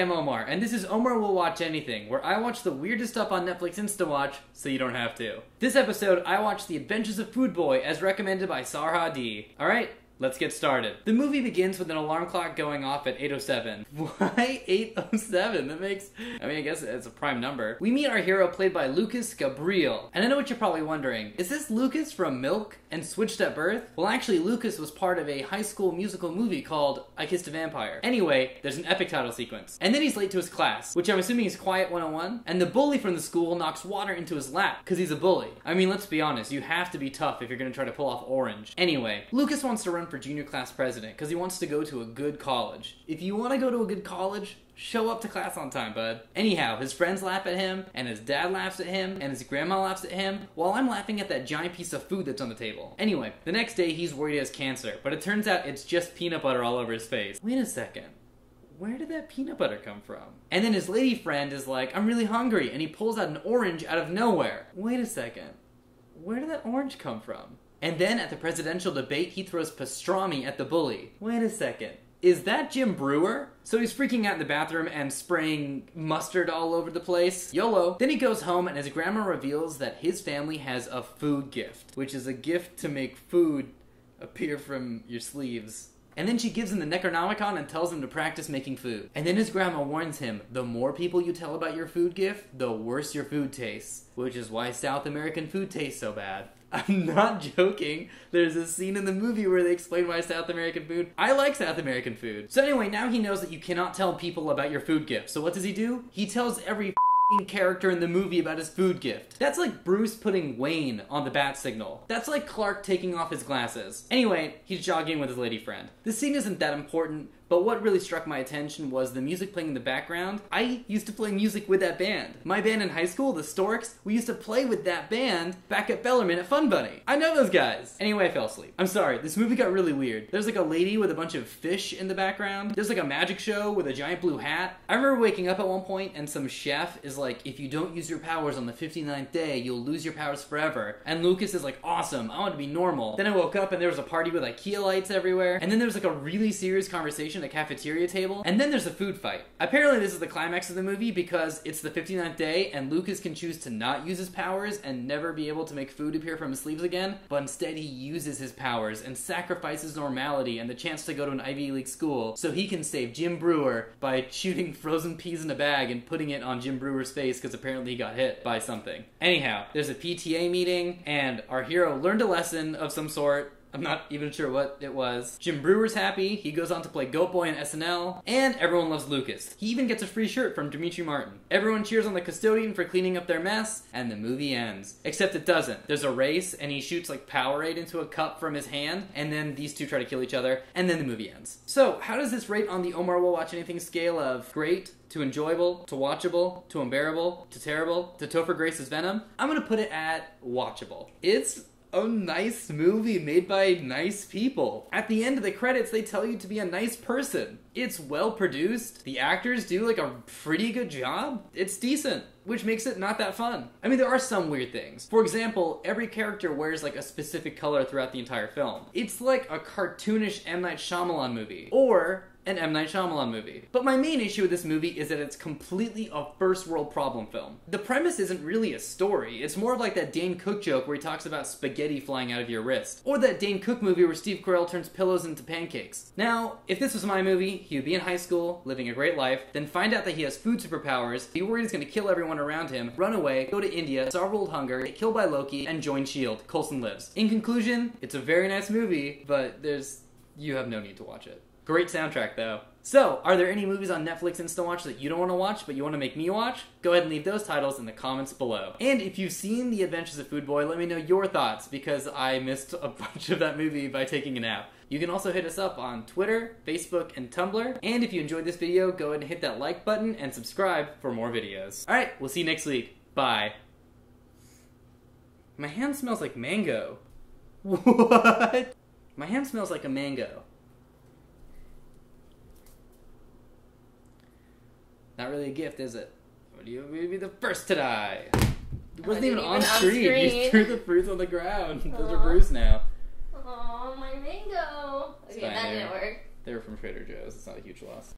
I'm Omar, and this is Omar Will Watch Anything, where I watch the weirdest stuff on Netflix InstaWatch so you don't have to. This episode, I watched The Adventures of Food Boy as recommended by Sarhadi. Alright, let's get started. The movie begins with an alarm clock going off at 8:07. Why 8:07? That makes... I guess it's a prime number. We meet our hero played by Lucas Gabriel. And I know what you're probably wondering. Is this Lucas from Milk and Switched at Birth? Well, actually, Lucas was part of a high school musical movie called I Kissed a Vampire. Anyway, there's an epic title sequence. And then he's late to his class, which I'm assuming is Quiet 101. And the bully from the school knocks water into his lap, because he's a bully. I mean, let's be honest, you have to be tough if you're gonna try to pull off Orange. Anyway, Lucas wants to run for junior class president because he wants to go to a good college. If you want to go to a good college, show up to class on time, bud. Anyhow, his friends laugh at him, and his dad laughs at him, and his grandma laughs at him, while I'm laughing at that giant piece of food that's on the table. Anyway, the next day he's worried he has cancer, but it turns out it's just peanut butter all over his face. Wait a second. Where did that peanut butter come from? And then his lady friend is like, I'm really hungry, and he pulls out an orange out of nowhere. Wait a second. Where did that orange come from? And then at the presidential debate, he throws pastrami at the bully. Wait a second. Is that Jim Brewer? So he's freaking out in the bathroom and spraying mustard all over the place. YOLO. Then he goes home and his grandma reveals that his family has a food gift, which is a gift to make food appear from your sleeves. And then she gives him the Necronomicon and tells him to practice making food. And then his grandma warns him, the more people you tell about your food gift, the worse your food tastes. Which is why South American food tastes so bad. I'm not joking. There's a scene in the movie where they explain why South American food... I like South American food. So anyway, now he knows that you cannot tell people about your food gift. So what does he do? He tells every character in the movie about his food gift. That's like Bruce putting Wayne on the bat signal. That's like Clark taking off his glasses. Anyway, he's jogging with his lady friend. The scene isn't that important, but what really struck my attention was the music playing in the background. I used to play music with that band. My band in high school, the Storks, we used to play with that band back at Bellarmine at Fun Bunny. I know those guys. Anyway, I fell asleep. I'm sorry, this movie got really weird. There's like a lady with a bunch of fish in the background. There's like a magic show with a giant blue hat. I remember waking up at one point and some chef is like, if you don't use your powers on the 59th day, you'll lose your powers forever. And Lucas is like, awesome, I want to be normal. Then I woke up and there was a party with IKEA lights everywhere. And then there was like a really serious conversation at a cafeteria table. And then there's a food fight. Apparently this is the climax of the movie because it's the 59th day and Lucas can choose to not use his powers and never be able to make food appear from his sleeves again. But instead he uses his powers and sacrifices normality and the chance to go to an Ivy League school so he can save Jim Brewer by shooting frozen peas in a bag and putting it on Jim Brewer's face because apparently he got hit by something. Anyhow, there's a PTA meeting, and our hero learned a lesson of some sort. I'm not even sure what it was. Jim Brewer's happy, he goes on to play Goat Boy on SNL, and everyone loves Lucas. He even gets a free shirt from Dimitri Martin. Everyone cheers on the custodian for cleaning up their mess, and the movie ends. Except it doesn't. There's a race, and he shoots like Powerade into a cup from his hand, and then these two try to kill each other, and then the movie ends. So, how does this rate on the Omar Will Watch Anything scale of great, to enjoyable, to watchable, to unbearable, to terrible, to Topher Grace's Venom? I'm gonna put it at watchable. It's a nice movie made by nice people. At the end of the credits, they tell you to be a nice person. It's well produced. The actors do like a pretty good job. It's decent, which makes it not that fun. I mean, there are some weird things. For example, every character wears like a specific color throughout the entire film. It's like a cartoonish M. Night Shyamalan movie. Or an M. Night Shyamalan movie. But my main issue with this movie is that it's completely a first world problem film. The premise isn't really a story. It's more of like that Dane Cook joke where he talks about spaghetti flying out of your wrist. Or that Dane Cook movie where Steve Carell turns pillows into pancakes. Now, if this was my movie, he would be in high school, living a great life, then find out that he has food superpowers, be worried he's gonna kill everyone around him, run away, go to India, starve world hunger, get killed by Loki, and join S.H.I.E.L.D. Coulson lives. In conclusion, it's a very nice movie, but you have no need to watch it. Great soundtrack, though. So, are there any movies on Netflix InstaWatch that you don't want to watch, but you want to make me watch? Go ahead and leave those titles in the comments below. And if you've seen The Adventures of Food Boy, let me know your thoughts, because I missed a bunch of that movie by taking a nap. You can also hit us up on Twitter, Facebook, and Tumblr. And if you enjoyed this video, go ahead and hit that like button and subscribe for more videos. Alright, we'll see you next week. Bye. My hand smells like mango. What? My hand smells like a mango. Not really a gift, is it? Would you be the first to die? It wasn't even on screen. You threw the fruits on the ground. Those are bruised now. Aw, my mango. Okay, that didn't work. They were from Trader Joe's. It's not a huge loss.